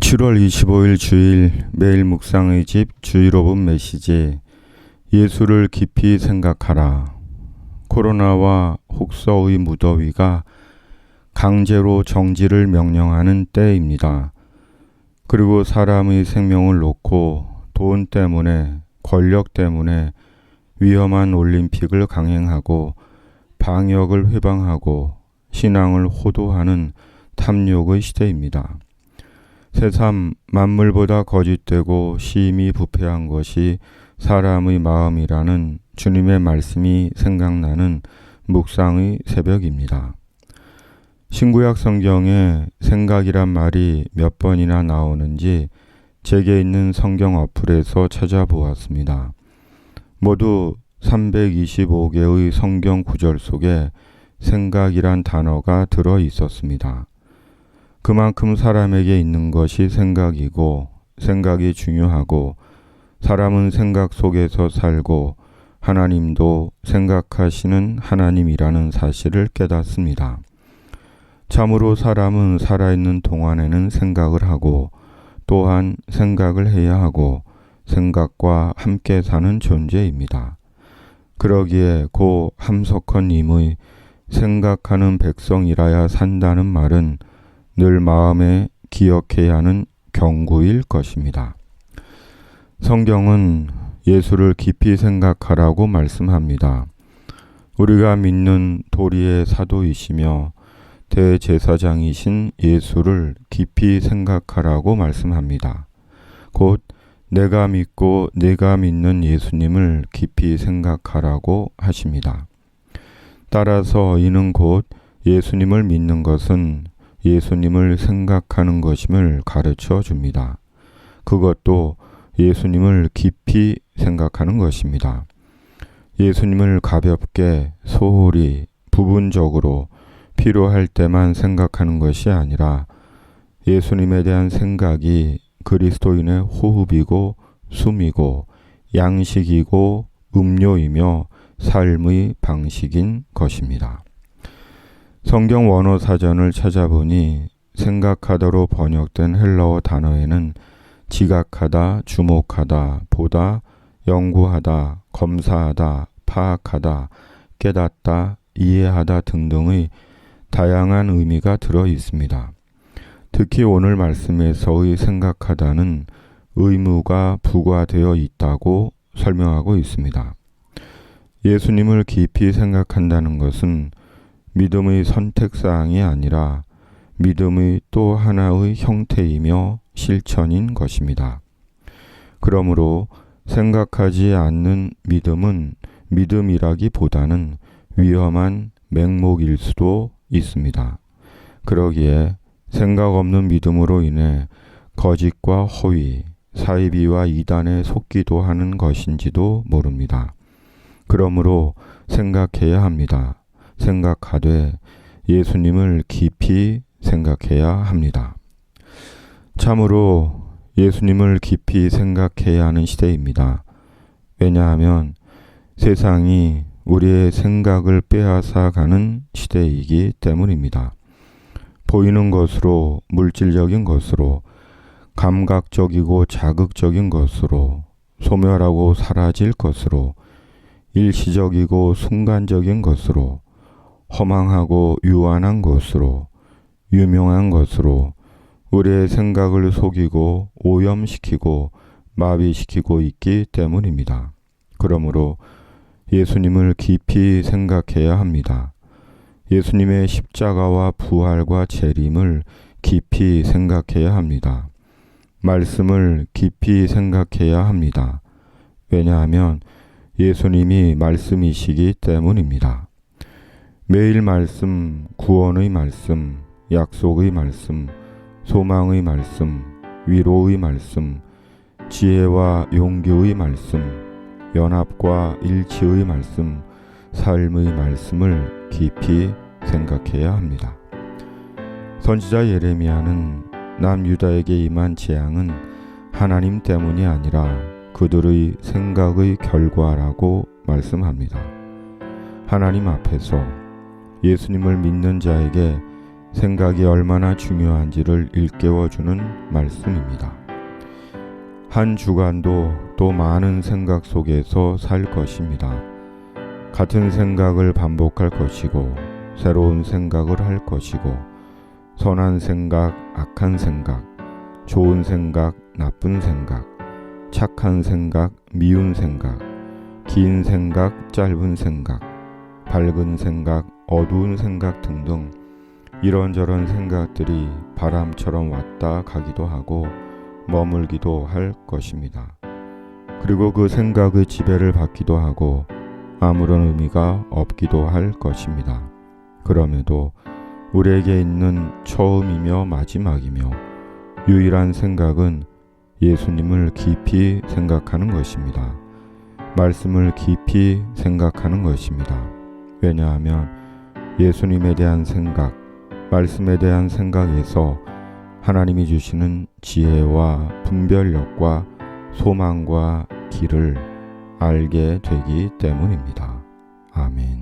7월 25일 주일 매일 묵상의 집 주일 5분 메시지 예수를 깊이 생각하라. 코로나와 혹서의 무더위가 강제로 정지를 명령하는 때입니다. 그리고 사람의 생명을 놓고 돈 때문에 권력 때문에 위험한 올림픽을 강행하고 방역을 회방하고 신앙을 호도하는 탐욕의 시대입니다. 새삼 만물보다 거짓되고 심히 부패한 것이 사람의 마음이라는 주님의 말씀이 생각나는 묵상의 새벽입니다. 신구약 성경에 생각이란 말이 몇 번이나 나오는지 제게 있는 성경 어플에서 찾아보았습니다. 모두 325개의 성경 구절 속에 생각이란 단어가 들어 있었습니다. 그만큼 사람에게 있는 것이 생각이고 생각이 중요하고 사람은 생각 속에서 살고 하나님도 생각하시는 하나님이라는 사실을 깨닫습니다. 참으로 사람은 살아있는 동안에는 생각을 하고 또한 생각을 해야 하고 생각과 함께 사는 존재입니다. 그러기에 고 함석헌님의 생각하는 백성이라야 산다는 말은 늘 마음에 기억해야 하는 경고일 것입니다. 성경은 예수를 깊이 생각하라고 말씀합니다. 우리가 믿는 도리의 사도이시며 대제사장이신 예수를 깊이 생각하라고 말씀합니다. 곧 내가 믿고 내가 믿는 예수님을 깊이 생각하라고 하십니다. 따라서 이는 곧 예수님을 믿는 것은 예수님을 생각하는 것임을 가르쳐 줍니다. 그것도 예수님을 깊이 생각하는 것입니다. 예수님을 가볍게, 소홀히, 부분적으로 필요할 때만 생각하는 것이 아니라 예수님에 대한 생각이 그리스도인의 호흡이고 숨이고 양식이고 음료이며 삶의 방식인 것입니다. 성경 원어 사전을 찾아보니 생각하다로 번역된 헬라어 단어에는 지각하다, 주목하다, 보다, 연구하다, 검사하다, 파악하다, 깨닫다, 이해하다 등등의 다양한 의미가 들어 있습니다. 특히 오늘 말씀에서의 생각하다는 의무가 부과되어 있다고 설명하고 있습니다. 예수님을 깊이 생각한다는 것은 믿음의 선택사항이 아니라 믿음의 또 하나의 형태이며 실천인 것입니다. 그러므로 생각하지 않는 믿음은 믿음이라기보다는 위험한 맹목일 수도 있습니다. 그러기에 생각 없는 믿음으로 인해 거짓과 허위, 사이비와 이단에 속기도 하는 것인지도 모릅니다. 그러므로 생각해야 합니다. 생각하되 예수님을 깊이 생각해야 합니다. 참으로 예수님을 깊이 생각해야 하는 시대입니다. 왜냐하면 세상이 우리의 생각을 빼앗아가는 시대이기 때문입니다. 보이는 것으로, 물질적인 것으로, 감각적이고 자극적인 것으로, 소멸하고 사라질 것으로, 일시적이고 순간적인 것으로, 허망하고 유한한 것으로, 유명한 것으로 우리의 생각을 속이고 오염시키고 마비시키고 있기 때문입니다. 그러므로 예수님을 깊이 생각해야 합니다. 예수님의 십자가와 부활과 재림을 깊이 생각해야 합니다. 말씀을 깊이 생각해야 합니다. 왜냐하면 예수님이 말씀이시기 때문입니다. 매일 말씀, 구원의 말씀, 약속의 말씀, 소망의 말씀, 위로의 말씀, 지혜와 용기의 말씀, 연합과 일치의 말씀, 삶의 말씀을 깊이 생각해야 합니다. 선지자 예레미야는 남유다에게 임한 재앙은 하나님 때문이 아니라 그들의 생각의 결과라고 말씀합니다. 하나님 앞에서 예수님을 믿는 자에게 생각이 얼마나 중요한지를 일깨워주는 말씀입니다. 한 주간도 또 많은 생각 속에서 살 것입니다. 같은 생각을 반복할 것이고 새로운 생각을 할 것이고 선한 생각, 악한 생각, 좋은 생각, 나쁜 생각, 착한 생각, 미운 생각, 긴 생각, 짧은 생각, 밝은 생각, 어두운 생각 등등 이런저런 생각들이 바람처럼 왔다 가기도 하고 머물기도 할 것입니다. 그리고 그 생각의 지배를 받기도 하고 아무런 의미가 없기도 할 것입니다. 그럼에도 우리에게 있는 처음이며 마지막이며 유일한 생각은 예수님을 깊이 생각하는 것입니다. 말씀을 깊이 생각하는 것입니다. 왜냐하면 예수님에 대한 생각, 말씀에 대한 생각에서 하나님이 주시는 지혜와 분별력과 소망과 길을 알게 되기 때문입니다. 아멘.